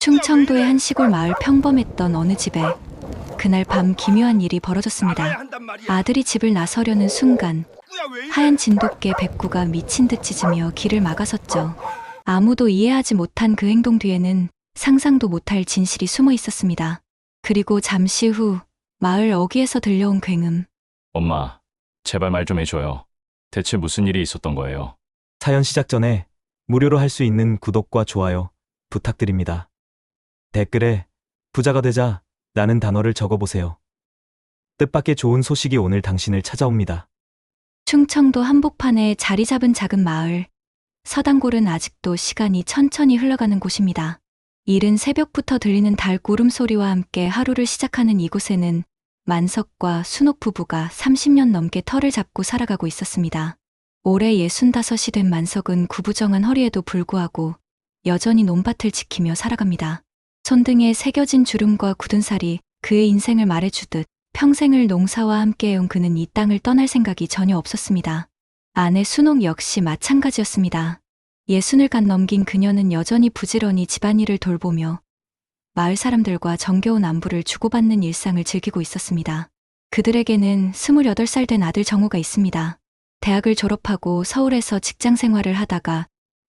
충청도의 한 시골 마을 평범했던 어느 집에 그날 밤 기묘한 일이 벌어졌습니다. 아들이 집을 나서려는 순간 하얀 진돗개 백구가 미친 듯 짖으며 길을 막아섰죠. 아무도 이해하지 못한 그 행동 뒤에는 상상도 못할 진실이 숨어 있었습니다. 그리고 잠시 후 마을 어귀에서 들려온 굉음. 엄마, 제발 말 좀 해줘요. 대체 무슨 일이 있었던 거예요? 사연 시작 전에 무료로 할 수 있는 구독과 좋아요 부탁드립니다. 댓글에 부자가 되자 라는 단어를 적어보세요. 뜻밖의 좋은 소식이 오늘 당신을 찾아옵니다. 충청도 한복판에 자리 잡은 작은 마을. 서당골은 아직도 시간이 천천히 흘러가는 곳입니다. 이른 새벽부터 들리는 닭 울음소리와 함께 하루를 시작하는 이곳에는 만석과 순옥 부부가 30년 넘게 터를 잡고 살아가고 있었습니다. 올해 65이 된 만석은 구부정한 허리에도 불구하고 여전히 논밭을 지키며 살아갑니다. 손등에 새겨진 주름과 굳은 살이 그의 인생을 말해주듯 평생을 농사와 함께 해온 그는 이 땅을 떠날 생각이 전혀 없었습니다. 아내 순옥 역시 마찬가지였습니다. 60을 갓 넘긴 그녀는 여전히 부지런히 집안일을 돌보며 마을 사람들과 정겨운 안부를 주고받는 일상을 즐기고 있었습니다. 그들에게는 28살 된 아들 정우가 있습니다. 대학을 졸업하고 서울에서 직장 생활을 하다가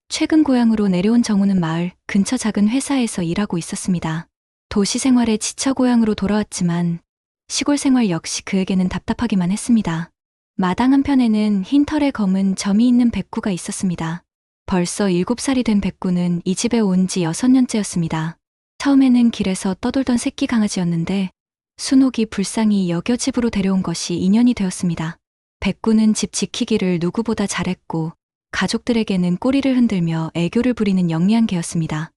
최근 고향으로 내려온 정우는 마을 근처 작은 회사에서 일하고 있었습니다. 도시 생활에 지쳐 고향으로 돌아왔지만 시골 생활 역시 그에게는 답답하기만 했습니다. 마당 한편에는 흰 털에 검은 점이 있는 백구가 있었습니다. 벌써 7살이 된 백구는 이 집에 온 지 6년째였습니다. 처음에는 길에서 떠돌던 새끼 강아지였는데 순옥이 불쌍히 여겨 집으로 데려온 것이 인연이 되었습니다. 백구는 집 지키기를 누구보다 잘했고 가족들에게는 꼬리를 흔들며 애교를 부리는 영리한 개였습니다.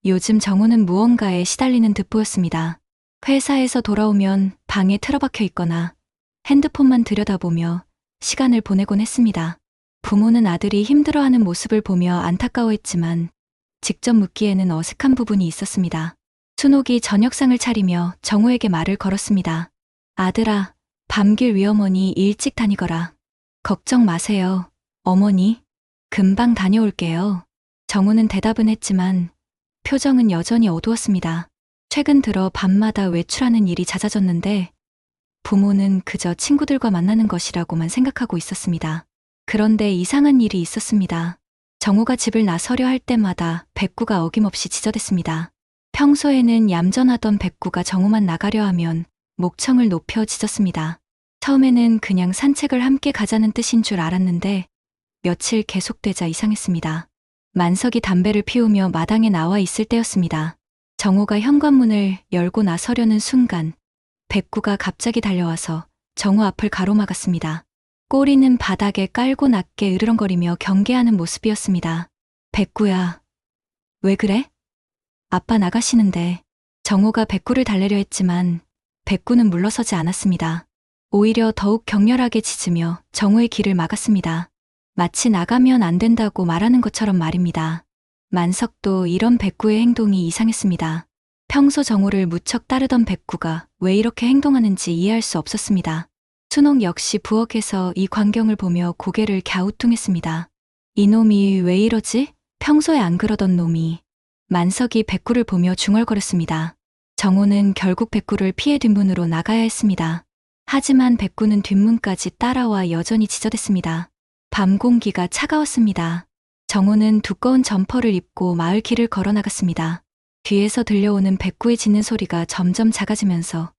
요즘 정우는 무언가에 시달리는 듯보였습니다. 회사에서 돌아오면 방에 틀어박혀 있거나 핸드폰만 들여다보며 시간을 보내곤 했습니다. 부모는 아들이 힘들어하는 모습을 보며 안타까워했지만 직접 묻기에는 어색한 부분이 있었습니다. 순옥이 저녁상을 차리며 정우에게 말을 걸었습니다. 아들아, 밤길 위어머니 일찍 다니거라. 걱정 마세요, 어머니. 금방 다녀올게요. 정우는 대답은 했지만 표정은 여전히 어두웠습니다. 최근 들어 밤마다 외출하는 일이 잦아졌는데 부모는 그저 친구들과 만나는 것이라고만 생각하고 있었습니다. 그런데 이상한 일이 있었습니다. 정우가 집을 나서려 할 때마다 백구가 어김없이 짖어댔습니다. 평소에는 얌전하던 백구가 정우만 나가려 하면 목청을 높여 짖었습니다. 처음에는 그냥 산책을 함께 가자는 뜻인 줄 알았는데 며칠 계속되자 이상했습니다. 만석이 담배를 피우며 마당에 나와 있을 때였습니다. 정우가 현관문을 열고 나서려는 순간 백구가 갑자기 달려와서 정우 앞을 가로막았습니다. 꼬리는 바닥에 깔고 낮게 으르렁거리며 경계하는 모습이었습니다. 백구야, 왜 그래? 아빠 나가시는데. 정우가 백구를 달래려 했지만 백구는 물러서지 않았습니다. 오히려 더욱 격렬하게 짖으며 정우의 길을 막았습니다. 마치 나가면 안 된다고 말하는 것처럼 말입니다. 만석도 이런 백구의 행동이 이상했습니다. 평소 정우를 무척 따르던 백구가 왜 이렇게 행동하는지 이해할 수 없었습니다. 순옥 역시 부엌에서 이 광경을 보며 고개를 갸우뚱했습니다. 이놈이 왜 이러지? 평소에 안 그러던 놈이. 만석이 백구를 보며 중얼거렸습니다. 정우는 결국 백구를 피해 뒷문으로 나가야 했습니다. 하지만 백구는 뒷문까지 따라와 여전히 짖어댔습니다. 밤 공기가 차가웠습니다. 정우는 두꺼운 점퍼를 입고 마을 길을 걸어 나갔습니다. 뒤에서 들려오는 백구의 짖는 소리가 점점 작아지면서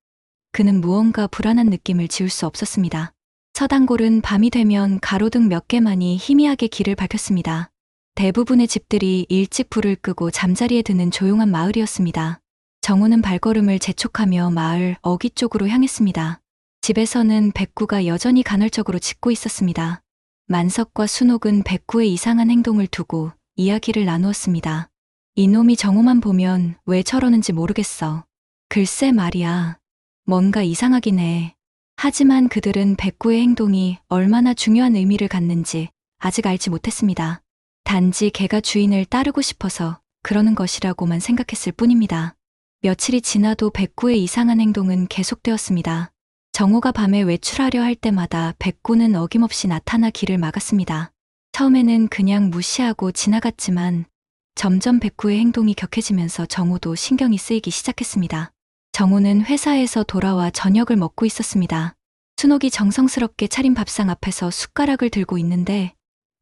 그는 무언가 불안한 느낌을 지울 수 없었습니다. 서당골은 밤이 되면 가로등 몇 개만이 희미하게 길을 밝혔습니다. 대부분의 집들이 일찍 불을 끄고 잠자리에 드는 조용한 마을이었습니다. 정우는 발걸음을 재촉하며 마을 어귀 쪽으로 향했습니다. 집에서는 백구가 여전히 간헐적으로 짖고 있었습니다. 만석과 순옥은 백구의 이상한 행동을 두고 이야기를 나누었습니다. 이놈이 정우만 보면 왜 저러는지 모르겠어. 글쎄 말이야. 뭔가 이상하긴 해. 하지만 그들은 백구의 행동이 얼마나 중요한 의미를 갖는지 아직 알지 못했습니다. 단지 개가 주인을 따르고 싶어서 그러는 것이라고만 생각했을 뿐입니다. 며칠이 지나도 백구의 이상한 행동은 계속되었습니다. 정우가 밤에 외출하려 할 때마다 백구는 어김없이 나타나 길을 막았습니다. 처음에는 그냥 무시하고 지나갔지만 점점 백구의 행동이 격해지면서 정호도 신경이 쓰이기 시작했습니다. 정호는 회사에서 돌아와 저녁을 먹고 있었습니다. 순옥이 정성스럽게 차린 밥상 앞에서 숟가락을 들고 있는데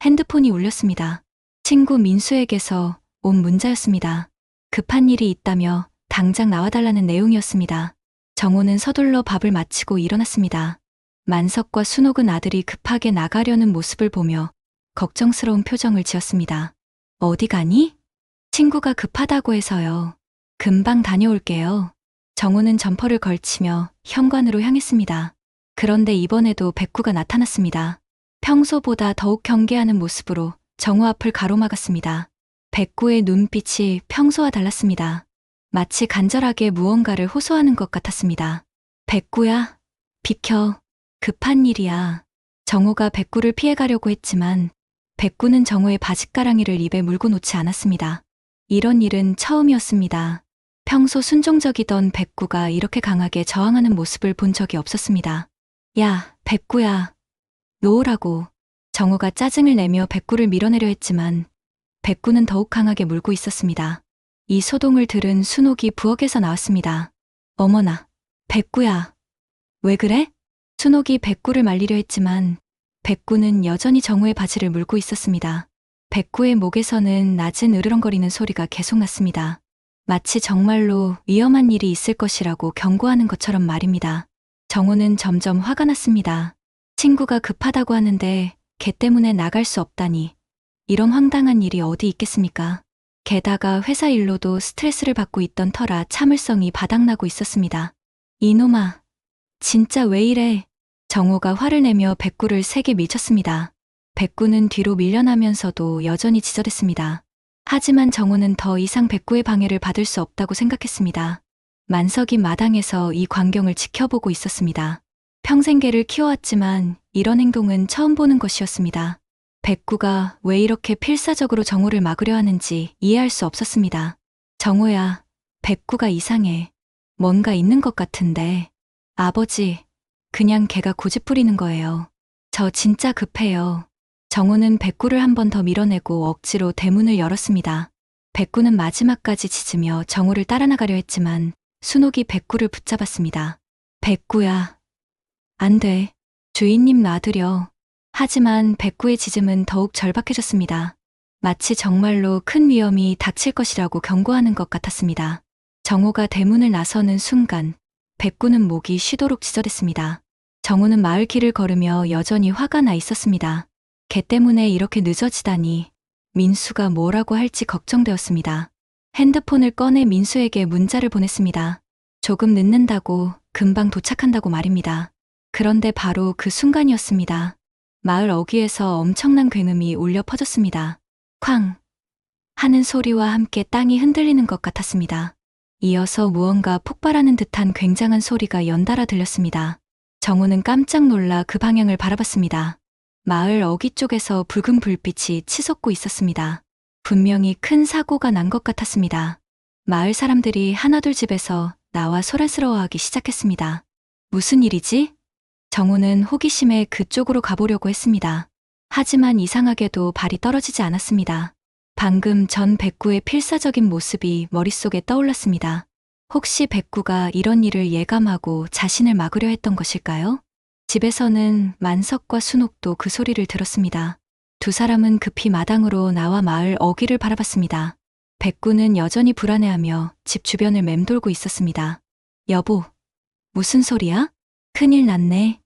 핸드폰이 울렸습니다. 친구 민수에게서 온 문자였습니다. 급한 일이 있다며 당장 나와달라는 내용이었습니다. 정호는 서둘러 밥을 마치고 일어났습니다. 만석과 순옥은 아들이 급하게 나가려는 모습을 보며 걱정스러운 표정을 지었습니다. 어디 가니? 친구가 급하다고 해서요. 금방 다녀올게요. 정호는 점퍼를 걸치며 현관으로 향했습니다. 그런데 이번에도 백구가 나타났습니다. 평소보다 더욱 경계하는 모습으로 정호 앞을 가로막았습니다. 백구의 눈빛이 평소와 달랐습니다. 마치 간절하게 무언가를 호소하는 것 같았습니다. 백구야, 비켜. 급한 일이야. 정호가 백구를 피해가려고 했지만 백구는 정호의 바짓가랑이를 입에 물고 놓지 않았습니다. 이런 일은 처음이었습니다. 평소 순종적이던 백구가 이렇게 강하게 저항하는 모습을 본 적이 없었습니다. 야, 백구야. 놓으라고. 정호가 짜증을 내며 백구를 밀어내려 했지만 백구는 더욱 강하게 물고 있었습니다. 이 소동을 들은 순옥이 부엌에서 나왔습니다. 어머나, 백구야. 왜 그래? 순옥이 백구를 말리려 했지만 백구는 여전히 정호의 바지를 물고 있었습니다. 백구의 목에서는 낮은 으르렁거리는 소리가 계속 났습니다. 마치 정말로 위험한 일이 있을 것이라고 경고하는 것처럼 말입니다. 정호는 점점 화가 났습니다. 친구가 급하다고 하는데 걔 때문에 나갈 수 없다니. 이런 황당한 일이 어디 있겠습니까? 게다가 회사 일로도 스트레스를 받고 있던 터라 참을성이 바닥나고 있었습니다. 이놈아, 진짜 왜 이래? 정호가 화를 내며 백구를 세게 밀쳤습니다. 백구는 뒤로 밀려나면서도 여전히 지저댔습니다. 하지만 정호는 더 이상 백구의 방해를 받을 수 없다고 생각했습니다. 만석이 마당에서 이 광경을 지켜보고 있었습니다. 평생 개를 키워왔지만 이런 행동은 처음 보는 것이었습니다. 백구가 왜 이렇게 필사적으로 정호를 막으려 하는지 이해할 수 없었습니다. 정호야, 백구가 이상해. 뭔가 있는 것 같은데. 아버지, 그냥 걔가 고집 부리는 거예요. 저 진짜 급해요. 정호는 백구를 한 번 더 밀어내고 억지로 대문을 열었습니다. 백구는 마지막까지 짖으며 정호를 따라 나가려 했지만 순옥이 백구를 붙잡았습니다. 백구야. 안 돼. 주인님 놔두려. 하지만 백구의 짖음은 더욱 절박해졌습니다. 마치 정말로 큰 위험이 닥칠 것이라고 경고하는 것 같았습니다. 정호가 대문을 나서는 순간 백구는 목이 쉬도록 짖어댔습니다. 정호는 마을 길을 걸으며 여전히 화가 나 있었습니다. 걔 때문에 이렇게 늦어지다니 민수가 뭐라고 할지 걱정되었습니다. 핸드폰을 꺼내 민수에게 문자를 보냈습니다. 조금 늦는다고, 금방 도착한다고 말입니다. 그런데 바로 그 순간이었습니다. 마을 어귀에서 엄청난 굉음이 울려 퍼졌습니다. 쾅! 하는 소리와 함께 땅이 흔들리는 것 같았습니다. 이어서 무언가 폭발하는 듯한 굉장한 소리가 연달아 들렸습니다. 정호는 깜짝 놀라 그 방향을 바라봤습니다. 마을 어귀 쪽에서 붉은 불빛이 치솟고 있었습니다. 분명히 큰 사고가 난 것 같았습니다. 마을 사람들이 하나둘 집에서 나와 소란스러워하기 시작했습니다. 무슨 일이지? 정호는 호기심에 그쪽으로 가보려고 했습니다. 하지만 이상하게도 발이 떨어지지 않았습니다. 방금 전 백구의 필사적인 모습이 머릿속에 떠올랐습니다. 혹시 백구가 이런 일을 예감하고 자신을 막으려 했던 것일까요? 집에서는 만석과 순옥도 그 소리를 들었습니다. 두 사람은 급히 마당으로 나와 마을 어귀를 바라봤습니다. 백구는 여전히 불안해하며 집 주변을 맴돌고 있었습니다. 여보, 무슨 소리야? 큰일 났네.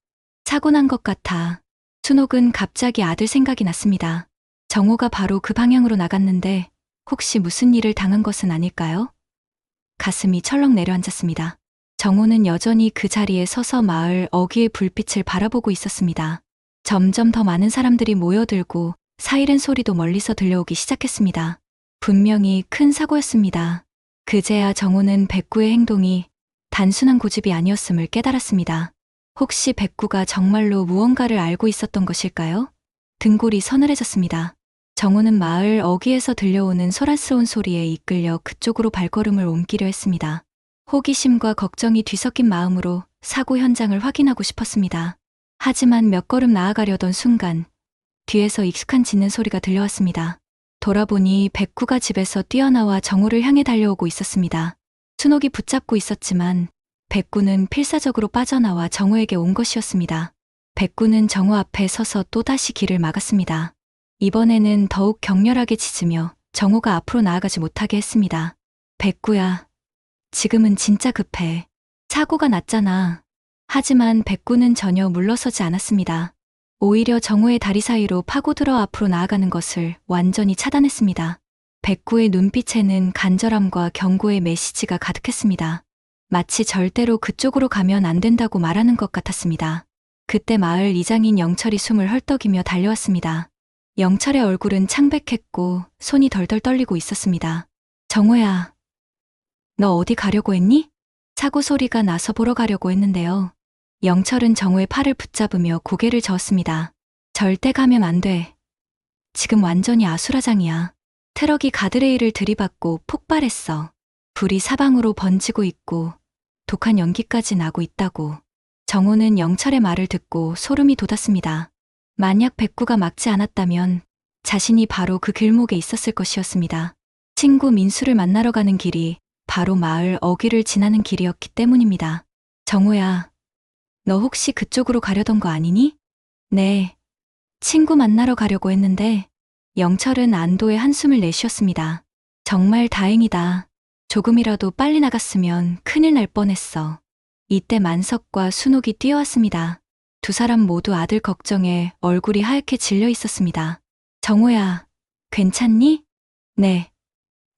사고 난 것 같아. 순옥은 갑자기 아들 생각이 났습니다. 정호가 바로 그 방향으로 나갔는데 혹시 무슨 일을 당한 것은 아닐까요? 가슴이 철렁 내려앉았습니다. 정호는 여전히 그 자리에 서서 마을 어귀의 불빛을 바라보고 있었습니다. 점점 더 많은 사람들이 모여들고 사이렌 소리도 멀리서 들려오기 시작했습니다. 분명히 큰 사고였습니다. 그제야 정호는 백구의 행동이 단순한 고집이 아니었음을 깨달았습니다. 혹시 백구가 정말로 무언가를 알고 있었던 것일까요? 등골이 서늘해졌습니다. 정호는 마을 어귀에서 들려오는 소란스러운 소리에 이끌려 그쪽으로 발걸음을 옮기려 했습니다. 호기심과 걱정이 뒤섞인 마음으로 사고 현장을 확인하고 싶었습니다. 하지만 몇 걸음 나아가려던 순간 뒤에서 익숙한 짖는 소리가 들려왔습니다. 돌아보니 백구가 집에서 뛰어나와 정우를 향해 달려오고 있었습니다. 순옥이 붙잡고 있었지만 백구는 필사적으로 빠져나와 정우에게 온 것이었습니다. 백구는 정우 앞에 서서 또다시 길을 막았습니다. 이번에는 더욱 격렬하게 짖으며 정우가 앞으로 나아가지 못하게 했습니다. 백구야, 지금은 진짜 급해. 사고가 났잖아. 하지만 백구는 전혀 물러서지 않았습니다. 오히려 정우의 다리 사이로 파고들어 앞으로 나아가는 것을 완전히 차단했습니다. 백구의 눈빛에는 간절함과 경고의 메시지가 가득했습니다. 마치 절대로 그쪽으로 가면 안 된다고 말하는 것 같았습니다. 그때 마을 이장인 영철이 숨을 헐떡이며 달려왔습니다. 영철의 얼굴은 창백했고 손이 덜덜 떨리고 있었습니다. 정우야, 너 어디 가려고 했니? 사고 소리가 나서 보러 가려고 했는데요. 영철은 정우의 팔을 붙잡으며 고개를 저었습니다. 절대 가면 안 돼. 지금 완전히 아수라장이야. 트럭이 가드레일을 들이받고 폭발했어. 불이 사방으로 번지고 있고 독한 연기까지 나고 있다고. 정우는 영철의 말을 듣고 소름이 돋았습니다. 만약 백구가 막지 않았다면 자신이 바로 그 길목에 있었을 것이었습니다. 친구 민수를 만나러 가는 길이 바로 마을 어귀를 지나는 길이었기 때문입니다. 정우야, 너 혹시 그쪽으로 가려던 거 아니니? 네, 친구 만나러 가려고 했는데. 영철은 안도의 한숨을 내쉬었습니다. 정말 다행이다. 조금이라도 빨리 나갔으면 큰일 날 뻔했어. 이때 만석과 순옥이 뛰어왔습니다. 두 사람 모두 아들 걱정에 얼굴이 하얗게 질려 있었습니다. 정우야, 괜찮니? 네,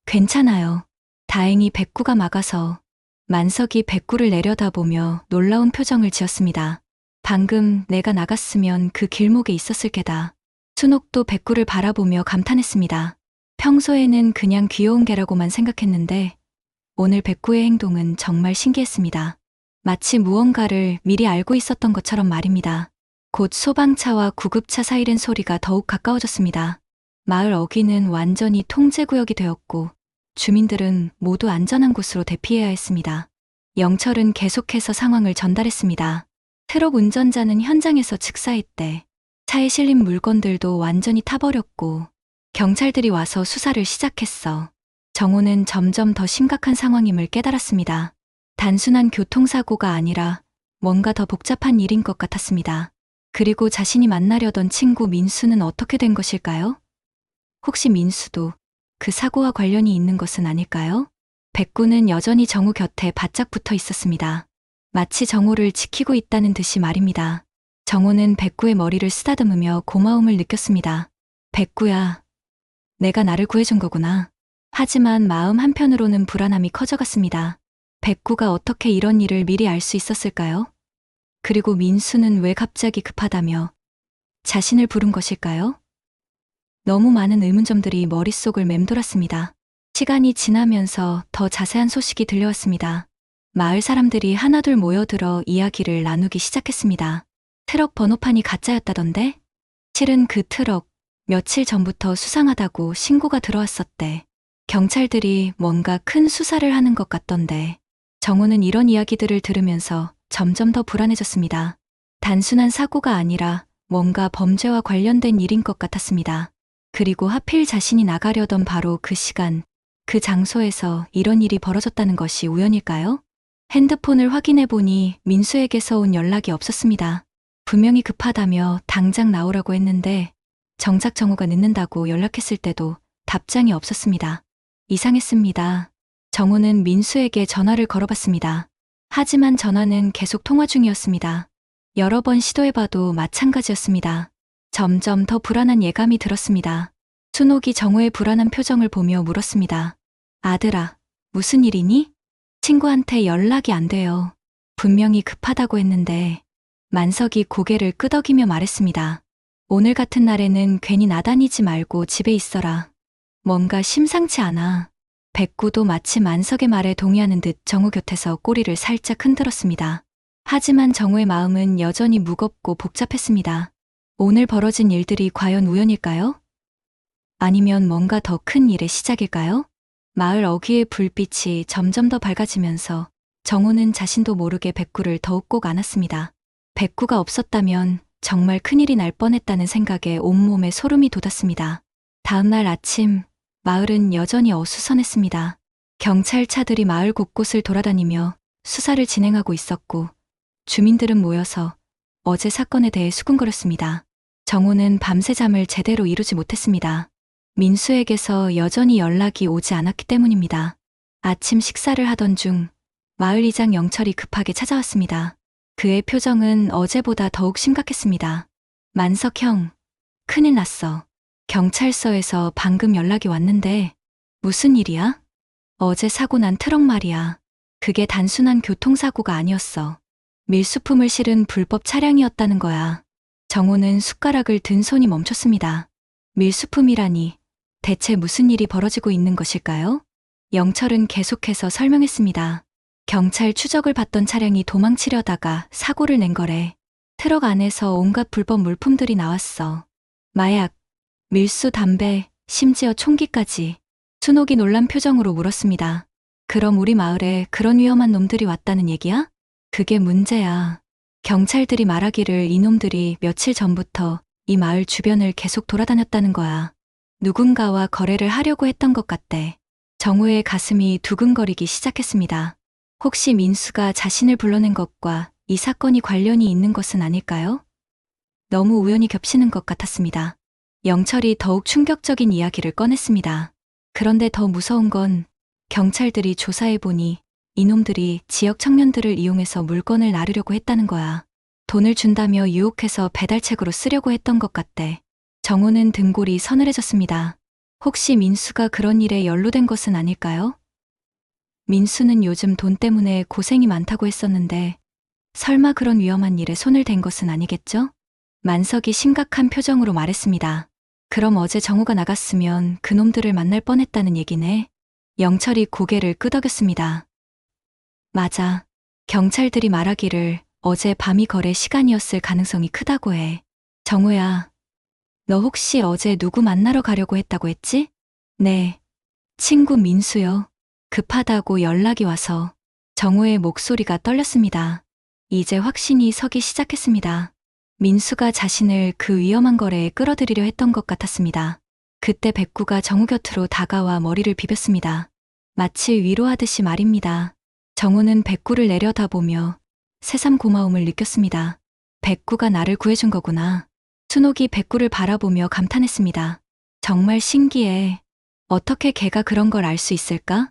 괜찮아요. 다행히 백구가 막아서. 만석이 백구를 내려다보며 놀라운 표정을 지었습니다. 방금 내가 나갔으면 그 길목에 있었을 게다. 순옥도 백구를 바라보며 감탄했습니다. 평소에는 그냥 귀여운 개라고만 생각했는데 오늘 백구의 행동은 정말 신기했습니다. 마치 무언가를 미리 알고 있었던 것처럼 말입니다. 곧 소방차와 구급차 사이렌 소리가 더욱 가까워졌습니다. 마을 어귀는 완전히 통제구역이 되었고 주민들은 모두 안전한 곳으로 대피해야 했습니다. 영철은 계속해서 상황을 전달했습니다. 트럭 운전자는 현장에서 즉사했대. 차에 실린 물건들도 완전히 타버렸고 경찰들이 와서 수사를 시작했어. 정우는 점점 더 심각한 상황임을 깨달았습니다. 단순한 교통사고가 아니라 뭔가 더 복잡한 일인 것 같았습니다. 그리고 자신이 만나려던 친구 민수는 어떻게 된 것일까요? 혹시 민수도 그 사고와 관련이 있는 것은 아닐까요? 백구는 여전히 정우 곁에 바짝 붙어 있었습니다. 마치 정우를 지키고 있다는 듯이 말입니다. 정우는 백구의 머리를 쓰다듬으며 고마움을 느꼈습니다. 백구야, 내가 나를 구해준 거구나. 하지만 마음 한편으로는 불안함이 커져갔습니다. 백구가 어떻게 이런 일을 미리 알 수 있었을까요? 그리고 민수는 왜 갑자기 급하다며 자신을 부른 것일까요? 너무 많은 의문점들이 머릿속을 맴돌았습니다. 시간이 지나면서 더 자세한 소식이 들려왔습니다. 마을 사람들이 하나둘 모여들어 이야기를 나누기 시작했습니다. 트럭 번호판이 가짜였다던데? 실은 그 트럭 며칠 전부터 수상하다고 신고가 들어왔었대. 경찰들이 뭔가 큰 수사를 하는 것 같던데. 정우는 이런 이야기들을 들으면서 점점 더 불안해졌습니다. 단순한 사고가 아니라 뭔가 범죄와 관련된 일인 것 같았습니다. 그리고 하필 자신이 나가려던 바로 그 시간, 그 장소에서 이런 일이 벌어졌다는 것이 우연일까요? 핸드폰을 확인해보니 민수에게서 온 연락이 없었습니다. 분명히 급하다며 당장 나오라고 했는데 정작 정우가 늦는다고 연락했을 때도 답장이 없었습니다. 이상했습니다. 정우는 민수에게 전화를 걸어봤습니다. 하지만 전화는 계속 통화 중이었습니다. 여러 번 시도해봐도 마찬가지였습니다. 점점 더 불안한 예감이 들었습니다. 순옥이 정우의 불안한 표정을 보며 물었습니다. 아들아, 무슨 일이니? 친구한테 연락이 안 돼요. 분명히 급하다고 했는데. 만석이 고개를 끄덕이며 말했습니다. 오늘 같은 날에는 괜히 나다니지 말고 집에 있어라. 뭔가 심상치 않아. 백구도 마치 만석의 말에 동의하는 듯 정우 곁에서 꼬리를 살짝 흔들었습니다. 하지만 정우의 마음은 여전히 무겁고 복잡했습니다. 오늘 벌어진 일들이 과연 우연일까요? 아니면 뭔가 더 큰 일의 시작일까요? 마을 어귀의 불빛이 점점 더 밝아지면서 정우는 자신도 모르게 백구를 더욱 꼭 안았습니다. 백구가 없었다면 정말 큰일이 날 뻔했다는 생각에 온몸에 소름이 돋았습니다. 다음날 아침, 마을은 여전히 어수선했습니다. 경찰차들이 마을 곳곳을 돌아다니며 수사를 진행하고 있었고, 주민들은 모여서 어제 사건에 대해 수군거렸습니다. 정호는 밤새 잠을 제대로 이루지 못했습니다. 민수에게서 여전히 연락이 오지 않았기 때문입니다. 아침 식사를 하던 중 마을 이장 영철이 급하게 찾아왔습니다. 그의 표정은 어제보다 더욱 심각했습니다. 만석 형, 큰일 났어. 경찰서에서 방금 연락이 왔는데 무슨 일이야? 어제 사고 난 트럭 말이야. 그게 단순한 교통사고가 아니었어. 밀수품을 실은 불법 차량이었다는 거야. 정호는 숟가락을 든 손이 멈췄습니다. 밀수품이라니 대체 무슨 일이 벌어지고 있는 것일까요? 영철은 계속해서 설명했습니다. 경찰 추적을 받던 차량이 도망치려다가 사고를 낸 거래. 트럭 안에서 온갖 불법 물품들이 나왔어. 마약, 밀수 담배, 심지어 총기까지. 순옥이 놀란 표정으로 물었습니다. 그럼 우리 마을에 그런 위험한 놈들이 왔다는 얘기야? 그게 문제야. 경찰들이 말하기를 이놈들이 며칠 전부터 이 마을 주변을 계속 돌아다녔다는 거야. 누군가와 거래를 하려고 했던 것 같대. 정우의 가슴이 두근거리기 시작했습니다. 혹시 민수가 자신을 불러낸 것과 이 사건이 관련이 있는 것은 아닐까요? 너무 우연히 겹치는 것 같았습니다. 영철이 더욱 충격적인 이야기를 꺼냈습니다. 그런데 더 무서운 건 경찰들이 조사해보니 이놈들이 지역 청년들을 이용해서 물건을 나르려고 했다는 거야. 돈을 준다며 유혹해서 배달책으로 쓰려고 했던 것 같대. 정우는 등골이 서늘해졌습니다. 혹시 민수가 그런 일에 연루된 것은 아닐까요? 민수는 요즘 돈 때문에 고생이 많다고 했었는데 설마 그런 위험한 일에 손을 댄 것은 아니겠죠? 만석이 심각한 표정으로 말했습니다. 그럼 어제 정우가 나갔으면 그놈들을 만날 뻔했다는 얘기네. 영철이 고개를 끄덕였습니다. 맞아. 경찰들이 말하기를 어제 밤이 거래 시간이었을 가능성이 크다고 해. 정우야, 너 혹시 어제 누구 만나러 가려고 했다고 했지? 네. 친구 민수요. 급하다고 연락이 와서. 정우의 목소리가 떨렸습니다. 이제 확신이 서기 시작했습니다. 민수가 자신을 그 위험한 거래에 끌어들이려 했던 것 같았습니다. 그때 백구가 정우 곁으로 다가와 머리를 비볐습니다. 마치 위로하듯이 말입니다. 정우는 백구를 내려다보며 새삼 고마움을 느꼈습니다. 백구가 나를 구해준 거구나. 순옥이 백구를 바라보며 감탄했습니다. 정말 신기해. 어떻게 걔가 그런 걸 알 수 있을까?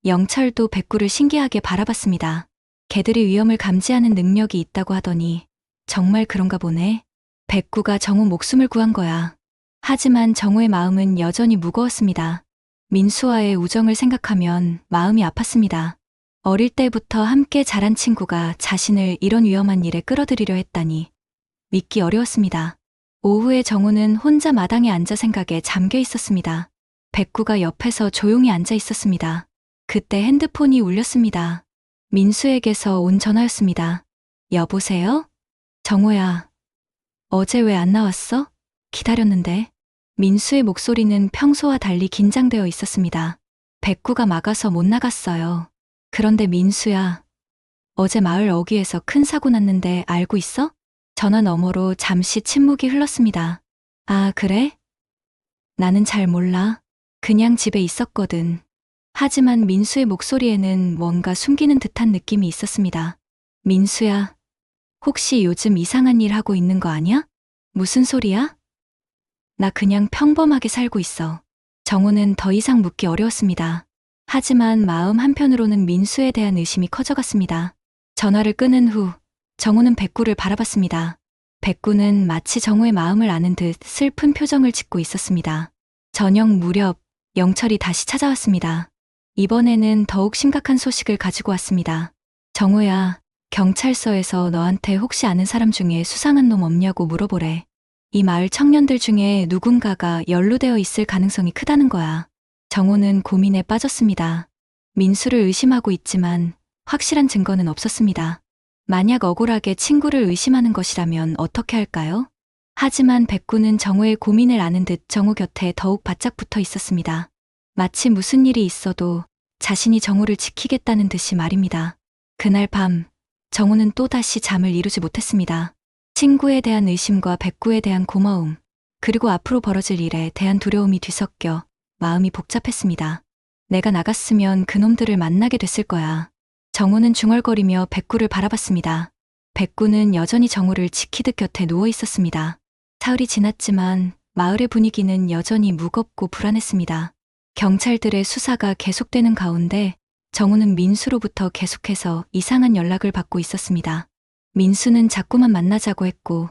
영철도 백구를 신기하게 바라봤습니다. 걔들이 위험을 감지하는 능력이 있다고 하더니 정말 그런가 보네. 백구가 정우 목숨을 구한 거야. 하지만 정우의 마음은 여전히 무거웠습니다. 민수와의 우정을 생각하면 마음이 아팠습니다. 어릴 때부터 함께 자란 친구가 자신을 이런 위험한 일에 끌어들이려 했다니 믿기 어려웠습니다. 오후에 정우는 혼자 마당에 앉아 생각에 잠겨 있었습니다. 백구가 옆에서 조용히 앉아 있었습니다. 그때 핸드폰이 울렸습니다. 민수에게서 온 전화였습니다. 여보세요? 정우야, 어제 왜 안 나왔어? 기다렸는데. 민수의 목소리는 평소와 달리 긴장되어 있었습니다. 백구가 막아서 못 나갔어요. 그런데 민수야, 어제 마을 어귀에서 큰 사고 났는데 알고 있어? 전화 너머로 잠시 침묵이 흘렀습니다. 아, 그래? 나는 잘 몰라. 그냥 집에 있었거든. 하지만 민수의 목소리에는 뭔가 숨기는 듯한 느낌이 있었습니다. 민수야, 혹시 요즘 이상한 일 하고 있는 거 아니야? 무슨 소리야? 나 그냥 평범하게 살고 있어. 정우는 더 이상 묻기 어려웠습니다. 하지만 마음 한편으로는 민수에 대한 의심이 커져갔습니다. 전화를 끊은 후 정우는 백구를 바라봤습니다. 백구는 마치 정우의 마음을 아는 듯 슬픈 표정을 짓고 있었습니다. 저녁 무렵 영철이 다시 찾아왔습니다. 이번에는 더욱 심각한 소식을 가지고 왔습니다. 정우야, 경찰서에서 너한테 혹시 아는 사람 중에 수상한 놈 없냐고 물어보래. 이 마을 청년들 중에 누군가가 연루되어 있을 가능성이 크다는 거야. 정우는 고민에 빠졌습니다. 민수를 의심하고 있지만 확실한 증거는 없었습니다. 만약 억울하게 친구를 의심하는 것이라면 어떻게 할까요? 하지만 백구는 정우의 고민을 아는 듯 정우 곁에 더욱 바짝 붙어 있었습니다. 마치 무슨 일이 있어도 자신이 정우를 지키겠다는 듯이 말입니다. 그날 밤 정우는 또다시 잠을 이루지 못했습니다. 친구에 대한 의심과 백구에 대한 고마움, 그리고 앞으로 벌어질 일에 대한 두려움이 뒤섞여 마음이 복잡했습니다. 내가 나갔으면 그놈들을 만나게 됐을 거야. 정호는 중얼거리며 백구를 바라봤습니다. 백구는 여전히 정호를 지키듯 곁에 누워 있었습니다. 사흘이 지났지만 마을의 분위기는 여전히 무겁고 불안했습니다. 경찰들의 수사가 계속되는 가운데 정호는 민수로부터 계속해서 이상한 연락을 받고 있었습니다. 민수는 자꾸만 만나자고 했고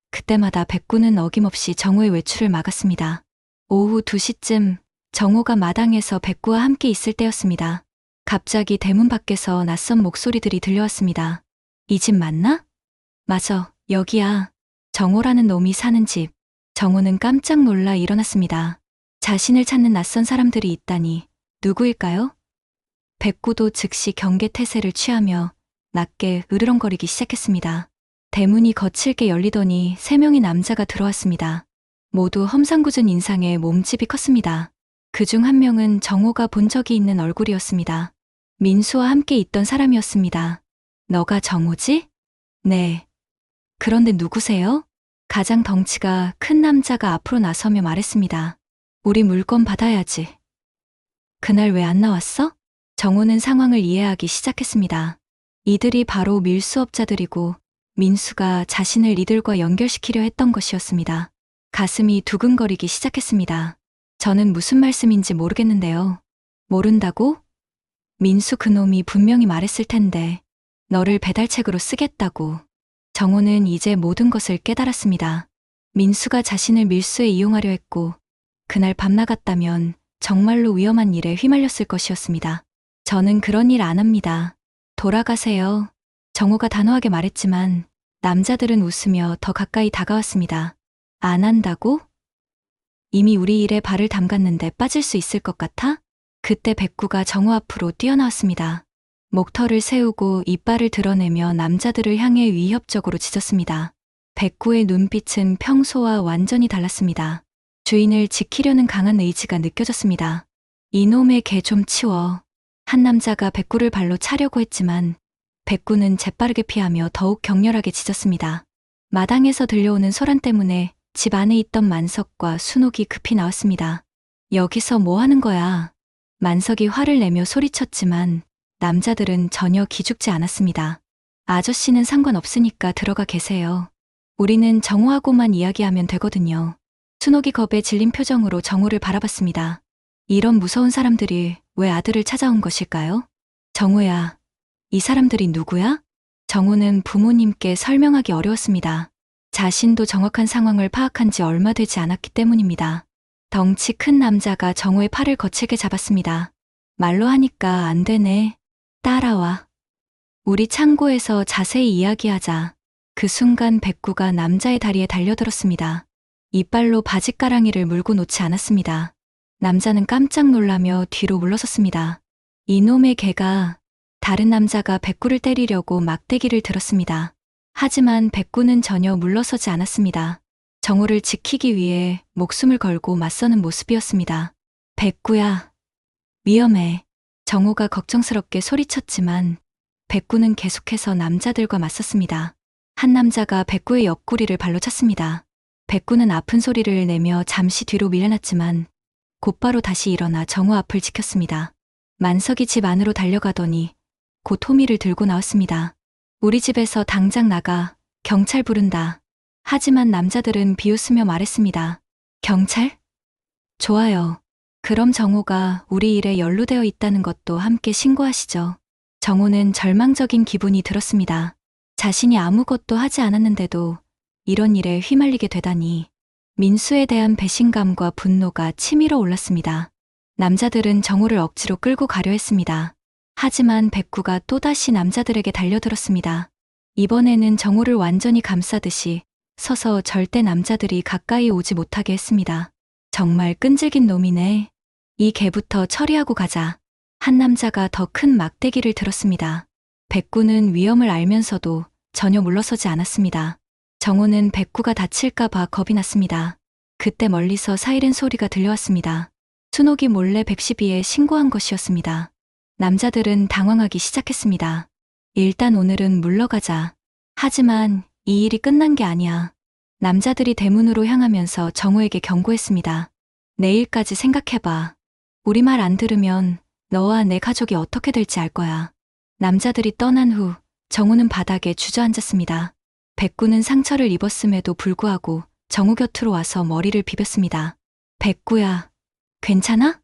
그때마다 백구는 어김없이 정호의 외출을 막았습니다. 오후 2시쯤 정호가 마당에서 백구와 함께 있을 때였습니다. 갑자기 대문 밖에서 낯선 목소리들이 들려왔습니다. 이 집 맞나? 맞아, 여기야. 정호라는 놈이 사는 집. 정호는 깜짝 놀라 일어났습니다. 자신을 찾는 낯선 사람들이 있다니 누구일까요? 백구도 즉시 경계태세를 취하며 낮게 으르렁거리기 시작했습니다. 대문이 거칠게 열리더니 3명의 남자가 들어왔습니다. 모두 험상궂은 인상에 몸집이 컸습니다. 그중 한 명은 정호가 본 적이 있는 얼굴이었습니다. 민수와 함께 있던 사람이었습니다. 너가 정호지? 네. 그런데 누구세요? 가장 덩치가 큰 남자가 앞으로 나서며 말했습니다. 우리 물건 받아야지. 그날 왜 안 나왔어? 정호는 상황을 이해하기 시작했습니다. 이들이 바로 밀수업자들이고 민수가 자신을 이들과 연결시키려 했던 것이었습니다. 가슴이 두근거리기 시작했습니다. 저는 무슨 말씀인지 모르겠는데요. 모른다고? 민수 그놈이 분명히 말했을 텐데 너를 배달책으로 쓰겠다고. 정호는 이제 모든 것을 깨달았습니다. 민수가 자신을 밀수에 이용하려 했고 그날 밤 나갔다면 정말로 위험한 일에 휘말렸을 것이었습니다. 저는 그런 일 안 합니다. 돌아가세요. 정호가 단호하게 말했지만 남자들은 웃으며 더 가까이 다가왔습니다. 안 한다고? 이미 우리 일에 발을 담갔는데 빠질 수 있을 것 같아? 그때 백구가 정호 앞으로 뛰어나왔습니다. 목털을 세우고 이빨을 드러내며 남자들을 향해 위협적으로 짖었습니다. 백구의 눈빛은 평소와 완전히 달랐습니다. 주인을 지키려는 강한 의지가 느껴졌습니다. 이놈의 개 좀 치워. 한 남자가 백구를 발로 차려고 했지만 백구는 재빠르게 피하며 더욱 격렬하게 짖었습니다. 마당에서 들려오는 소란 때문에 집 안에 있던 만석과 순옥이 급히 나왔습니다. 여기서 뭐 하는 거야? 만석이 화를 내며 소리쳤지만 남자들은 전혀 기죽지 않았습니다. 아저씨는 상관없으니까 들어가 계세요. 우리는 정호하고만 이야기하면 되거든요. 순옥이 겁에 질린 표정으로 정호를 바라봤습니다. 이런 무서운 사람들이 왜 아들을 찾아온 것일까요? 정호야, 이 사람들이 누구야? 정호는 부모님께 설명하기 어려웠습니다. 자신도 정확한 상황을 파악한 지 얼마 되지 않았기 때문입니다. 덩치 큰 남자가 정호의 팔을 거칠게 잡았습니다. 말로 하니까 안 되네. 따라와. 우리 창고에서 자세히 이야기하자. 그 순간 백구가 남자의 다리에 달려들었습니다. 이빨로 바짓가랑이를 물고 놓지 않았습니다. 남자는 깜짝 놀라며 뒤로 물러섰습니다. 이놈의 개가. 다른 남자가 백구를 때리려고 막대기를 들었습니다. 하지만 백구는 전혀 물러서지 않았습니다. 정호를 지키기 위해 목숨을 걸고 맞서는 모습이었습니다. 백구야, 위험해. 정호가 걱정스럽게 소리쳤지만 백구는 계속해서 남자들과 맞섰습니다. 한 남자가 백구의 옆구리를 발로 찼습니다. 백구는 아픈 소리를 내며 잠시 뒤로 밀려났지만 곧바로 다시 일어나 정호 앞을 지켰습니다. 만석이 집 안으로 달려가더니 곧 호미를 들고 나왔습니다. 우리 집에서 당장 나가. 경찰 부른다. 하지만 남자들은 비웃으며 말했습니다. 경찰? 좋아요. 그럼 정호가 우리 일에 연루되어 있다는 것도 함께 신고하시죠. 정호는 절망적인 기분이 들었습니다. 자신이 아무것도 하지 않았는데도 이런 일에 휘말리게 되다니. 민수에 대한 배신감과 분노가 치밀어 올랐습니다. 남자들은 정호를 억지로 끌고 가려 했습니다. 하지만 백구가 또다시 남자들에게 달려들었습니다. 이번에는 정호를 완전히 감싸듯이 서서 절대 남자들이 가까이 오지 못하게 했습니다. 정말 끈질긴 놈이네. 이 개부터 처리하고 가자. 한 남자가 더 큰 막대기를 들었습니다. 백구는 위험을 알면서도 전혀 물러서지 않았습니다. 정호는 백구가 다칠까봐 겁이 났습니다. 그때 멀리서 사이렌 소리가 들려왔습니다. 순옥이 몰래 112에 신고한 것이었습니다. 남자들은 당황하기 시작했습니다. 일단 오늘은 물러가자. 하지만 이 일이 끝난 게 아니야. 남자들이 대문으로 향하면서 정우에게 경고했습니다. 내일까지 생각해봐. 우리 말 안 들으면 너와 내 가족이 어떻게 될지 알 거야. 남자들이 떠난 후 정우는 바닥에 주저앉았습니다. 백구는 상처를 입었음에도 불구하고 정우 곁으로 와서 머리를 비볐습니다. 백구야, 괜찮아?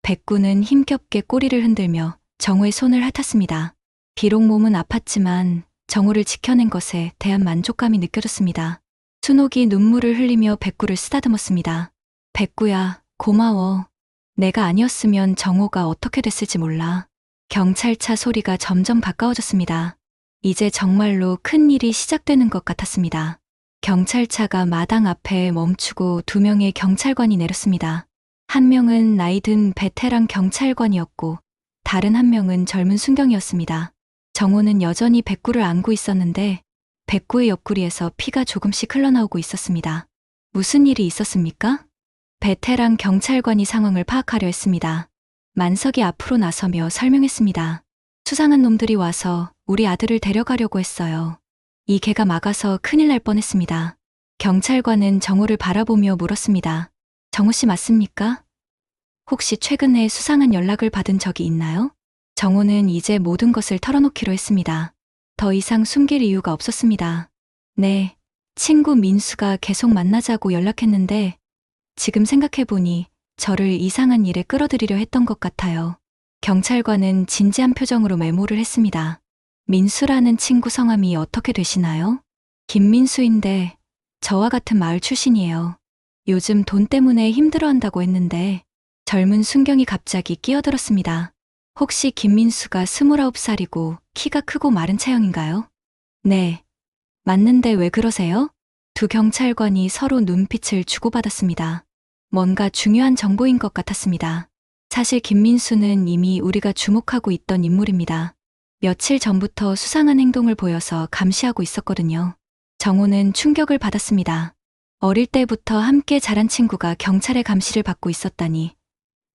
백구는 힘겹게 꼬리를 흔들며 정우의 손을 핥았습니다. 비록 몸은 아팠지만 정우를 지켜낸 것에 대한 만족감이 느껴졌습니다. 순옥이 눈물을 흘리며 백구를 쓰다듬었습니다. 백구야, 고마워. 내가 아니었으면 정우가 어떻게 됐을지 몰라. 경찰차 소리가 점점 가까워졌습니다. 이제 정말로 큰 일이 시작되는 것 같았습니다. 경찰차가 마당 앞에 멈추고 2명의 경찰관이 내렸습니다. 한 명은 나이 든 베테랑 경찰관이었고 다른 한 명은 젊은 순경이었습니다. 정우는 여전히 백구를 안고 있었는데 백구의 옆구리에서 피가 조금씩 흘러나오고 있었습니다. 무슨 일이 있었습니까? 베테랑 경찰관이 상황을 파악하려 했습니다. 만석이 앞으로 나서며 설명했습니다. 수상한 놈들이 와서 우리 아들을 데려가려고 했어요. 이 개가 막아서 큰일 날 뻔했습니다. 경찰관은 정우를 바라보며 물었습니다. 정우 씨 맞습니까? 혹시 최근에 수상한 연락을 받은 적이 있나요? 정우는 이제 모든 것을 털어놓기로 했습니다. 더 이상 숨길 이유가 없었습니다. 네, 친구 민수가 계속 만나자고 연락했는데 지금 생각해보니 저를 이상한 일에 끌어들이려 했던 것 같아요. 경찰관은 진지한 표정으로 메모를 했습니다. 민수라는 친구 성함이 어떻게 되시나요? 김민수인데 저와 같은 마을 출신이에요. 요즘 돈 때문에 힘들어한다고 했는데 젊은 순경이 갑자기 끼어들었습니다. 혹시 김민수가 29살이고 키가 크고 마른 체형인가요? 네. 맞는데 왜 그러세요? 두 경찰관이 서로 눈빛을 주고받았습니다. 뭔가 중요한 정보인 것 같았습니다. 사실 김민수는 이미 우리가 주목하고 있던 인물입니다. 며칠 전부터 수상한 행동을 보여서 감시하고 있었거든요. 정우는 충격을 받았습니다. 어릴 때부터 함께 자란 친구가 경찰의 감시를 받고 있었다니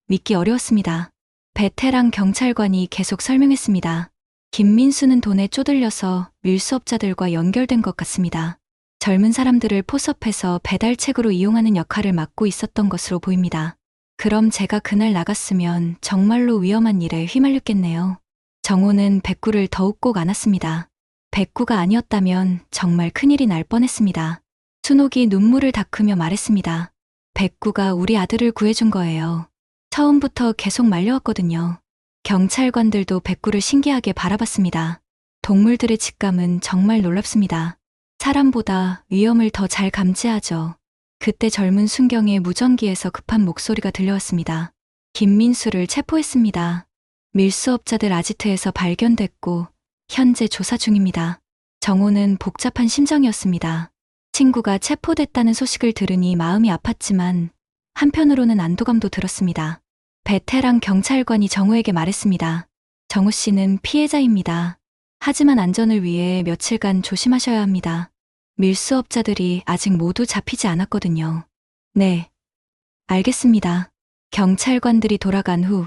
믿기 어려웠습니다. 베테랑 경찰관이 계속 설명했습니다. 김민수는 돈에 쪼들려서 밀수업자들과 연결된 것 같습니다. 젊은 사람들을 포섭해서 배달책으로 이용하는 역할을 맡고 있었던 것으로 보입니다. 그럼 제가 그날 나갔으면 정말로 위험한 일에 휘말렸겠네요. 정우는 백구를 더욱 꼭 안았습니다. 백구가 아니었다면 정말 큰일이 날 뻔했습니다. 순옥이 눈물을 닦으며 말했습니다. 백구가 우리 아들을 구해준 거예요. 처음부터 계속 말려왔거든요. 경찰관들도 백구를 신기하게 바라봤습니다. 동물들의 직감은 정말 놀랍습니다. 사람보다 위험을 더 잘 감지하죠. 그때 젊은 순경의 무전기에서 급한 목소리가 들려왔습니다. 김민수를 체포했습니다. 밀수업자들 아지트에서 발견됐고 현재 조사 중입니다. 정우는 복잡한 심정이었습니다. 친구가 체포됐다는 소식을 들으니 마음이 아팠지만 한편으로는 안도감도 들었습니다. 베테랑 경찰관이 정우에게 말했습니다. 정우 씨는 피해자입니다. 하지만 안전을 위해 며칠간 조심하셔야 합니다. 밀수업자들이 아직 모두 잡히지 않았거든요. 네, 알겠습니다. 경찰관들이 돌아간 후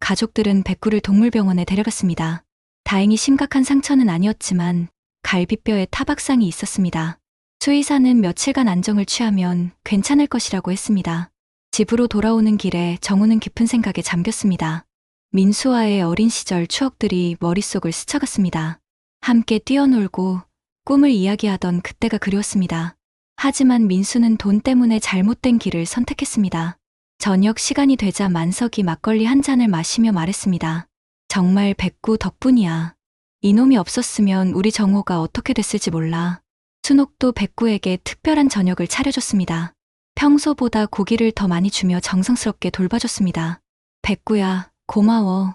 가족들은 백구를 동물병원에 데려갔습니다. 다행히 심각한 상처는 아니었지만 갈비뼈에 타박상이 있었습니다. 수의사는 며칠간 안정을 취하면 괜찮을 것이라고 했습니다. 집으로 돌아오는 길에 정우는 깊은 생각에 잠겼습니다. 민수와의 어린 시절 추억들이 머릿속을 스쳐갔습니다. 함께 뛰어놀고 꿈을 이야기하던 그때가 그리웠습니다. 하지만 민수는 돈 때문에 잘못된 길을 선택했습니다. 저녁 시간이 되자 만석이 막걸리 한 잔을 마시며 말했습니다. 정말 백구 덕분이야. 이놈이 없었으면 우리 정호가 어떻게 됐을지 몰라. 순옥도 백구에게 특별한 저녁을 차려줬습니다. 평소보다 고기를 더 많이 주며 정성스럽게 돌봐줬습니다. 백구야, 고마워.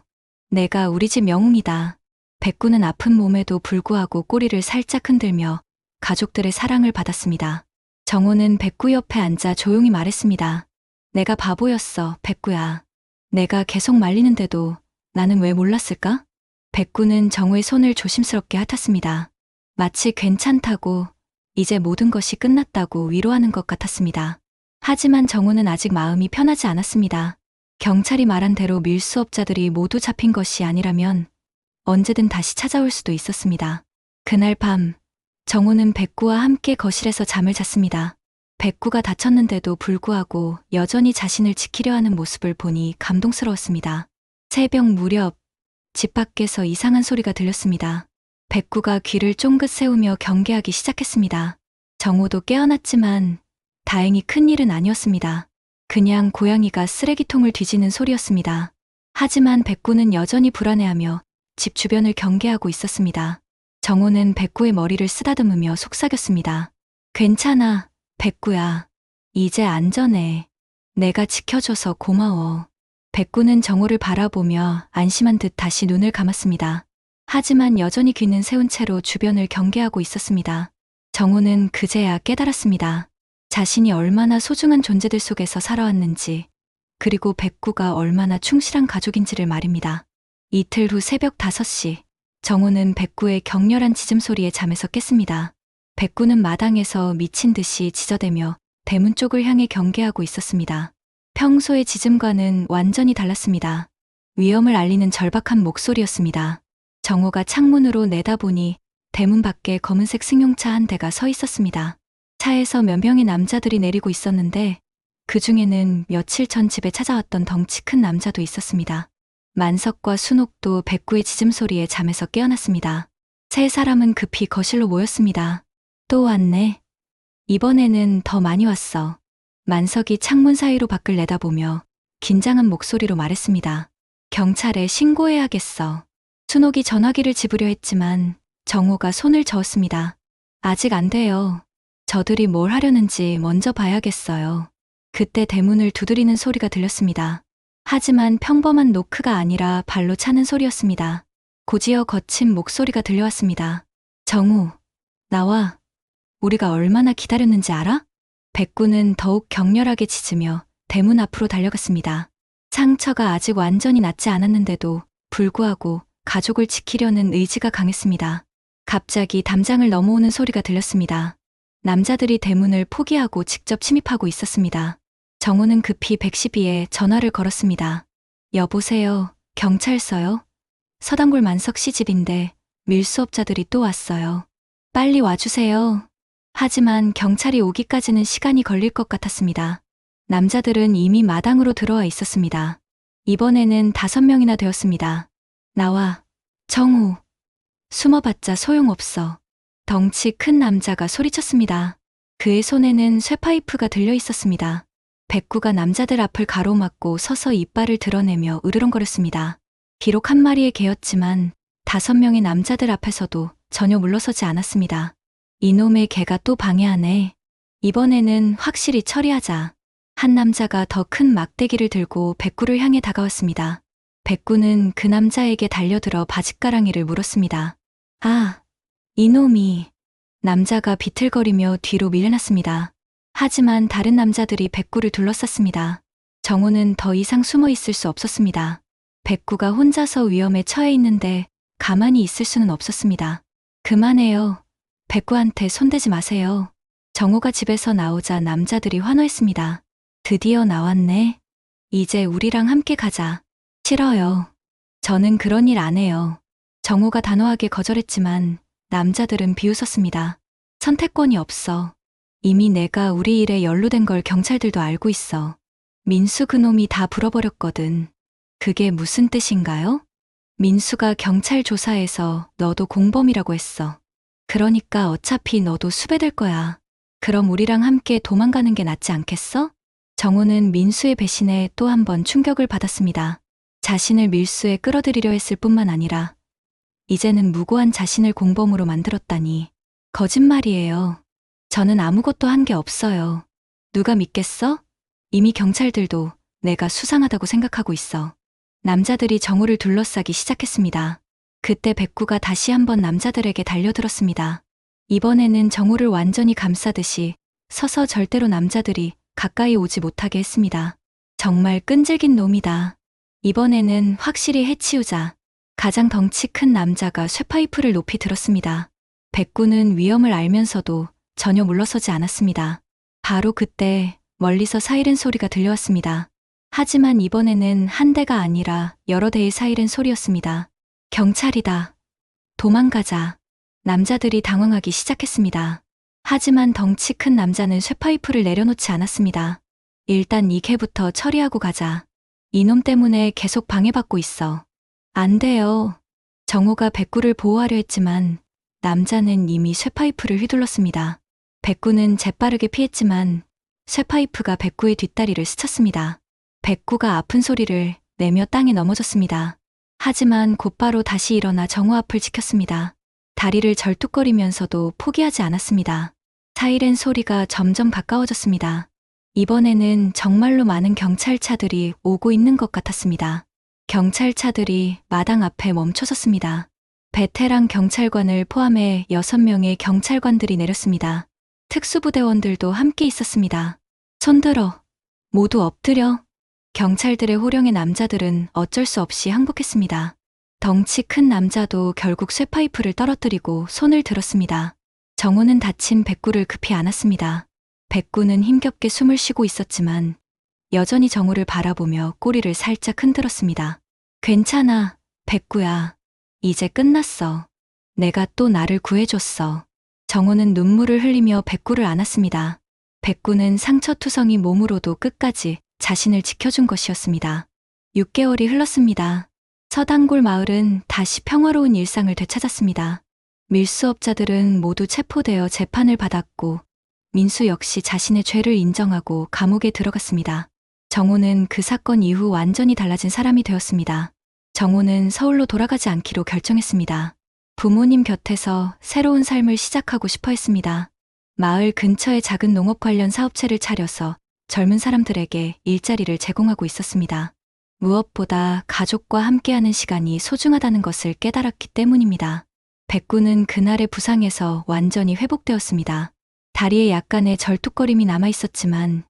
내가 우리 집 영웅이다. 백구는 아픈 몸에도 불구하고 꼬리를 살짝 흔들며 가족들의 사랑을 받았습니다. 정호는 백구 옆에 앉아 조용히 말했습니다. 내가 바보였어, 백구야. 내가 계속 말리는데도 나는 왜 몰랐을까? 백구는 정호의 손을 조심스럽게 핥았습니다. 마치 괜찮다고, 이제 모든 것이 끝났다고 위로하는 것 같았습니다. 하지만 정호는 아직 마음이 편하지 않았습니다. 경찰이 말한 대로 밀수업자들이 모두 잡힌 것이 아니라면 언제든 다시 찾아올 수도 있었습니다. 그날 밤 정우는 백구와 함께 거실에서 잠을 잤습니다. 백구가 다쳤는데도 불구하고 여전히 자신을 지키려 하는 모습을 보니 감동스러웠습니다. 새벽 무렵 집 밖에서 이상한 소리가 들렸습니다. 백구가 귀를 쫑긋 세우며 경계하기 시작했습니다. 정우도 깨어났지만 다행히 큰일은 아니었습니다. 그냥 고양이가 쓰레기통을 뒤지는 소리였습니다. 하지만 백구는 여전히 불안해하며 집 주변을 경계하고 있었습니다. 정우는 백구의 머리를 쓰다듬으며 속삭였습니다. 괜찮아, 백구야. 이제 안전해. 내가 지켜줘서 고마워. 백구는 정우를 바라보며 안심한 듯 다시 눈을 감았습니다. 하지만 여전히 귀는 세운 채로 주변을 경계하고 있었습니다. 정우는 그제야 깨달았습니다. 자신이 얼마나 소중한 존재들 속에서 살아왔는지, 그리고 백구가 얼마나 충실한 가족인지를 말입니다. 이틀 후 새벽 5시, 정우는 백구의 격렬한 짖음 소리에 잠에서 깼습니다. 백구는 마당에서 미친 듯이 짖어대며 대문 쪽을 향해 경계하고 있었습니다. 평소의 짖음과는 완전히 달랐습니다. 위험을 알리는 절박한 목소리였습니다. 정우가 창문으로 내다보니 대문 밖에 검은색 승용차 한 대가 서 있었습니다. 차에서 몇 명의 남자들이 내리고 있었는데 그 중에는 며칠 전 집에 찾아왔던 덩치 큰 남자도 있었습니다. 만석과 순옥도 백구의 짖음소리에 잠에서 깨어났습니다. 세 사람은 급히 거실로 모였습니다. 또 왔네. 이번에는 더 많이 왔어. 만석이 창문 사이로 밖을 내다보며 긴장한 목소리로 말했습니다. 경찰에 신고해야겠어. 순옥이 전화기를 집으려 했지만 정우가 손을 저었습니다. 아직 안 돼요. 저들이 뭘 하려는지 먼저 봐야겠어요. 그때 대문을 두드리는 소리가 들렸습니다. 하지만 평범한 노크가 아니라 발로 차는 소리였습니다. 고지어 거친 목소리가 들려왔습니다. 정우, 나와. 우리가 얼마나 기다렸는지 알아? 백구는 더욱 격렬하게 짖으며 대문 앞으로 달려갔습니다. 상처가 아직 완전히 낫지 않았는데도 불구하고 가족을 지키려는 의지가 강했습니다. 갑자기 담장을 넘어오는 소리가 들렸습니다. 남자들이 대문을 포기하고 직접 침입하고 있었습니다. 정우는 급히 112에 전화를 걸었습니다. 여보세요, 경찰서요? 서단골 만석 씨 집인데 밀수업자들이 또 왔어요. 빨리 와주세요. 하지만 경찰이 오기까지는 시간이 걸릴 것 같았습니다. 남자들은 이미 마당으로 들어와 있었습니다. 이번에는 5명이나 되었습니다. 나와, 정우. 숨어봤자 소용없어. 덩치 큰 남자가 소리쳤습니다. 그의 손에는 쇠파이프가 들려 있었습니다. 백구가 남자들 앞을 가로막고 서서 이빨을 드러내며 으르렁거렸습니다. 비록 한 마리의 개였지만 5명의 남자들 앞에서도 전혀 물러서지 않았습니다. 이놈의 개가 또 방해하네. 이번에는 확실히 처리하자. 한 남자가 더 큰 막대기를 들고 백구를 향해 다가왔습니다. 백구는 그 남자에게 달려들어 바짓가랑이를 물었습니다. 아, 이놈이. 남자가 비틀거리며 뒤로 밀려났습니다. 하지만 다른 남자들이 백구를 둘러쌌습니다. 정우는 더 이상 숨어 있을 수 없었습니다. 백구가 혼자서 위험에 처해 있는데 가만히 있을 수는 없었습니다. 그만해요. 백구한테 손대지 마세요. 정우가 집에서 나오자 남자들이 환호했습니다. 드디어 나왔네. 이제 우리랑 함께 가자. 싫어요. 저는 그런 일 안 해요. 정우가 단호하게 거절했지만 남자들은 비웃었습니다. 선택권이 없어. 이미 내가 우리 일에 연루된 걸 경찰들도 알고 있어. 민수 그놈이 다 불어버렸거든. 그게 무슨 뜻인가요? 민수가 경찰 조사에서 너도 공범이라고 했어. 그러니까 어차피 너도 수배될 거야. 그럼 우리랑 함께 도망가는 게 낫지 않겠어? 정우는 민수의 배신에 또 한 번 충격을 받았습니다. 자신을 밀수에 끌어들이려 했을 뿐만 아니라 이제는 무고한 자신을 공범으로 만들었다니. 거짓말이에요. 저는 아무것도 한 게 없어요. 누가 믿겠어? 이미 경찰들도 내가 수상하다고 생각하고 있어. 남자들이 정우를 둘러싸기 시작했습니다. 그때 백구가 다시 한번 남자들에게 달려들었습니다. 이번에는 정우를 완전히 감싸듯이 서서 절대로 남자들이 가까이 오지 못하게 했습니다. 정말 끈질긴 놈이다. 이번에는 확실히 해치우자. 가장 덩치 큰 남자가 쇠파이프를 높이 들었습니다. 백구는 위험을 알면서도 전혀 물러서지 않았습니다. 바로 그때 멀리서 사이렌 소리가 들려왔습니다. 하지만 이번에는 한 대가 아니라 여러 대의 사이렌 소리였습니다. 경찰이다. 도망가자. 남자들이 당황하기 시작했습니다. 하지만 덩치 큰 남자는 쇠파이프를 내려놓지 않았습니다. 일단 이 개부터 처리하고 가자. 이놈 때문에 계속 방해받고 있어. 안 돼요. 정호가 백구를 보호하려 했지만 남자는 이미 쇠파이프를 휘둘렀습니다. 백구는 재빠르게 피했지만 쇠파이프가 백구의 뒷다리를 스쳤습니다. 백구가 아픈 소리를 내며 땅에 넘어졌습니다. 하지만 곧바로 다시 일어나 정호 앞을 지켰습니다. 다리를 절뚝거리면서도 포기하지 않았습니다. 사이렌 소리가 점점 가까워졌습니다. 이번에는 정말로 많은 경찰차들이 오고 있는 것 같았습니다. 경찰차들이 마당 앞에 멈춰섰습니다. 베테랑 경찰관을 포함해 6명의 경찰관들이 내렸습니다. 특수부대원들도 함께 있었습니다. 손들어. 모두 엎드려. 경찰들의 호령에 남자들은 어쩔 수 없이 항복했습니다. 덩치 큰 남자도 결국 쇠파이프를 떨어뜨리고 손을 들었습니다. 정호는 다친 백구를 급히 안았습니다. 백구는 힘겹게 숨을 쉬고 있었지만 여전히 정호를 바라보며 꼬리를 살짝 흔들었습니다. 괜찮아, 백구야. 이제 끝났어. 내가 또 나를 구해줬어. 정호는 눈물을 흘리며 백구를 안았습니다. 백구는 상처투성이 몸으로도 끝까지 자신을 지켜준 것이었습니다. 6개월이 흘렀습니다. 서단골 마을은 다시 평화로운 일상을 되찾았습니다. 밀수업자들은 모두 체포되어 재판을 받았고 민수 역시 자신의 죄를 인정하고 감옥에 들어갔습니다. 정호는 그 사건 이후 완전히 달라진 사람이 되었습니다. 정호는 서울로 돌아가지 않기로 결정했습니다. 부모님 곁에서 새로운 삶을 시작하고 싶어 했습니다. 마을 근처에 작은 농업 관련 사업체를 차려서 젊은 사람들에게 일자리를 제공하고 있었습니다. 무엇보다 가족과 함께하는 시간이 소중하다는 것을 깨달았기 때문입니다. 백구는 그날의 부상에서 완전히 회복되었습니다. 다리에 약간의 절뚝거림이 남아 있었지만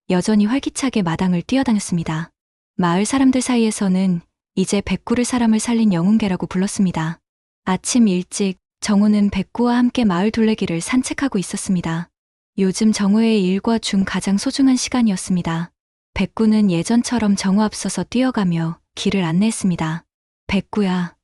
여전히 활기차게 마당을 뛰어다녔습니다. 마을 사람들 사이에서는 이제 백구를 사람을 살린 영웅개라고 불렀습니다. 아침 일찍 정호는 백구와 함께 마을 둘레길을 산책하고 있었습니다. 요즘 정호의 일과 중 가장 소중한 시간이었습니다. 백구는 예전처럼 정호 앞서서 뛰어가며 길을 안내했습니다. 백구야,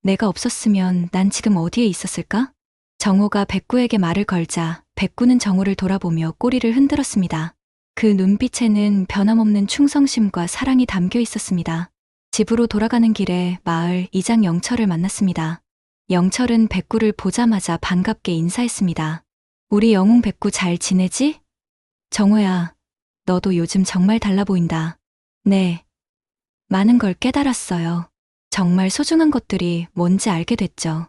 내가 없었으면 난 지금 어디에 있었을까? 정호가 백구에게 말을 걸자 백구는 정호를 돌아보며 꼬리를 흔들었습니다. 그 눈빛에는 변함없는 충성심과 사랑이 담겨 있었습니다. 집으로 돌아가는 길에 마을 이장 영철을 만났습니다. 영철은 백구를 보자마자 반갑게 인사했습니다. 우리 영웅 백구 잘 지내지? 정호야, 너도 요즘 정말 달라 보인다. 네. 많은 걸 깨달았어요. 정말 소중한 것들이 뭔지 알게 됐죠.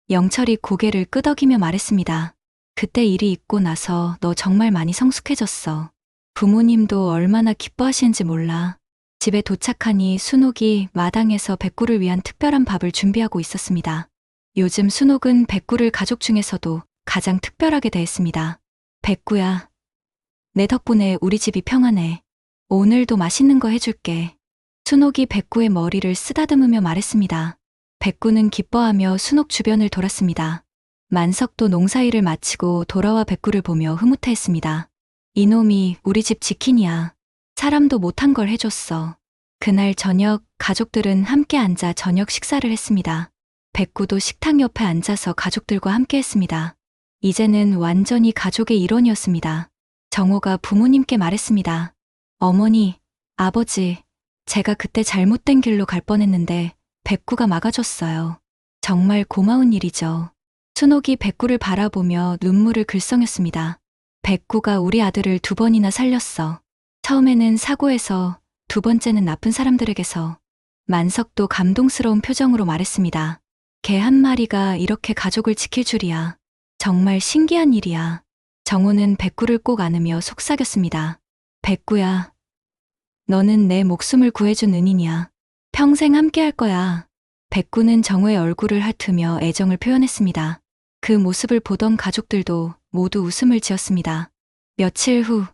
영철이 고개를 끄덕이며 말했습니다. 그때 일이 있고 나서 너 정말 많이 성숙해졌어. 부모님도 얼마나 기뻐하시는지 몰라. 집에 도착하니 순옥이 마당에서 백구를 위한 특별한 밥을 준비하고 있었습니다. 요즘 순옥은 백구를 가족 중에서도 가장 특별하게 대했습니다. 백구야, 내 덕분에 우리 집이 평안해. 오늘도 맛있는 거 해줄게. 순옥이 백구의 머리를 쓰다듬으며 말했습니다. 백구는 기뻐하며 순옥 주변을 돌았습니다. 만석도 농사일을 마치고 돌아와 백구를 보며 흐뭇해했습니다. 이놈이 우리 집 지킨이야. 사람도 못한 걸 해줬어. 그날 저녁 가족들은 함께 앉아 저녁 식사를 했습니다. 백구도 식탁 옆에 앉아서 가족들과 함께 했습니다. 이제는 완전히 가족의 일원이었습니다. 정호가 부모님께 말했습니다. 어머니, 아버지, 제가 그때 잘못된 길로 갈 뻔했는데 백구가 막아줬어요. 정말 고마운 일이죠. 순옥이 백구를 바라보며 눈물을 글썽였습니다. 백구가 우리 아들을 2번이나 살렸어. 처음에는 사고에서, 2번째는 나쁜 사람들에게서. 만석도 감동스러운 표정으로 말했습니다. 개 한 마리가 이렇게 가족을 지킬 줄이야. 정말 신기한 일이야. 정호는 백구를 꼭 안으며 속삭였습니다. 백구야, 너는 내 목숨을 구해준 은인이야. 평생 함께 할 거야. 백구는 정호의 얼굴을 핥으며 애정을 표현했습니다. 그 모습을 보던 가족들도 모두 웃음을 지었습니다. 며칠 후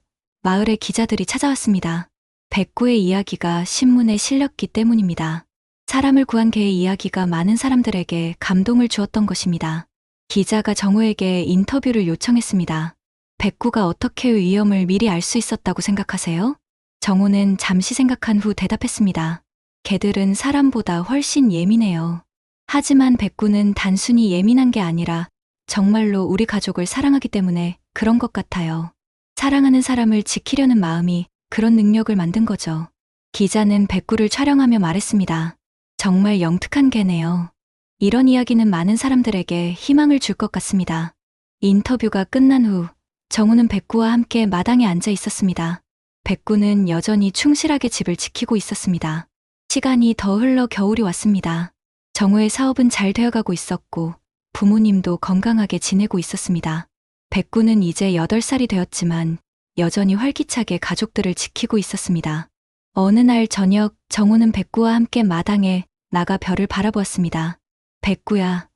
마을에 기자들이 찾아왔습니다. 백구의 이야기가 신문에 실렸기 때문입니다. 사람을 구한 개의 이야기가 많은 사람들에게 감동을 주었던 것입니다. 기자가 정호에게 인터뷰를 요청했습니다. 백구가 어떻게 위험을 미리 알 수 있었다고 생각하세요? 정호는 잠시 생각한 후 대답했습니다. 개들은 사람보다 훨씬 예민해요. 하지만 백구는 단순히 예민한 게 아니라 정말로 우리 가족을 사랑하기 때문에 그런 것 같아요. 사랑하는 사람을 지키려는 마음이 그런 능력을 만든 거죠. 기자는 백구를 촬영하며 말했습니다. 정말 영특한 개네요. 이런 이야기는 많은 사람들에게 희망을 줄 것 같습니다. 인터뷰가 끝난 후 정우는 백구와 함께 마당에 앉아 있었습니다. 백구는 여전히 충실하게 집을 지키고 있었습니다. 시간이 더 흘러 겨울이 왔습니다. 정우의 사업은 잘 되어가고 있었고 부모님도 건강하게 지내고 있었습니다. 백구는 이제 8살이 되었지만 여전히 활기차게 가족들을 지키고 있었습니다. 어느 날 저녁 정우는 백구와 함께 마당에 나가 별을 바라보았습니다. 백구야,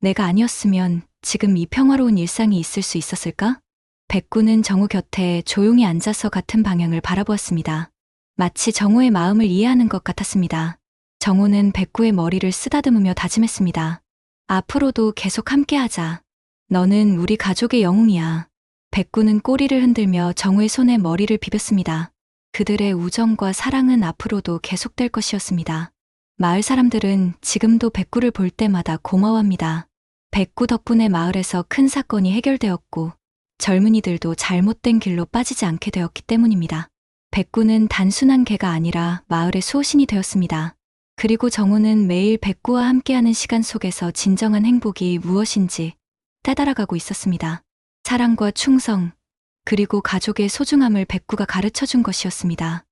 내가 아니었으면 지금 이 평화로운 일상이 있을 수 있었을까? 백구는 정우 곁에 조용히 앉아서 같은 방향을 바라보았습니다. 마치 정우의 마음을 이해하는 것 같았습니다. 정우는 백구의 머리를 쓰다듬으며 다짐했습니다. 앞으로도 계속 함께하자. 너는 우리 가족의 영웅이야. 백구는 꼬리를 흔들며 정우의 손에 머리를 비볐습니다. 그들의 우정과 사랑은 앞으로도 계속될 것이었습니다. 마을 사람들은 지금도 백구를 볼 때마다 고마워합니다. 백구 덕분에 마을에서 큰 사건이 해결되었고 젊은이들도 잘못된 길로 빠지지 않게 되었기 때문입니다. 백구는 단순한 개가 아니라 마을의 수호신이 되었습니다. 그리고 정우는 매일 백구와 함께하는 시간 속에서 진정한 행복이 무엇인지 깨달아가고 있었습니다. 사랑과 충성, 그리고 가족의 소중함을 백구가 가르쳐 준 것이었습니다.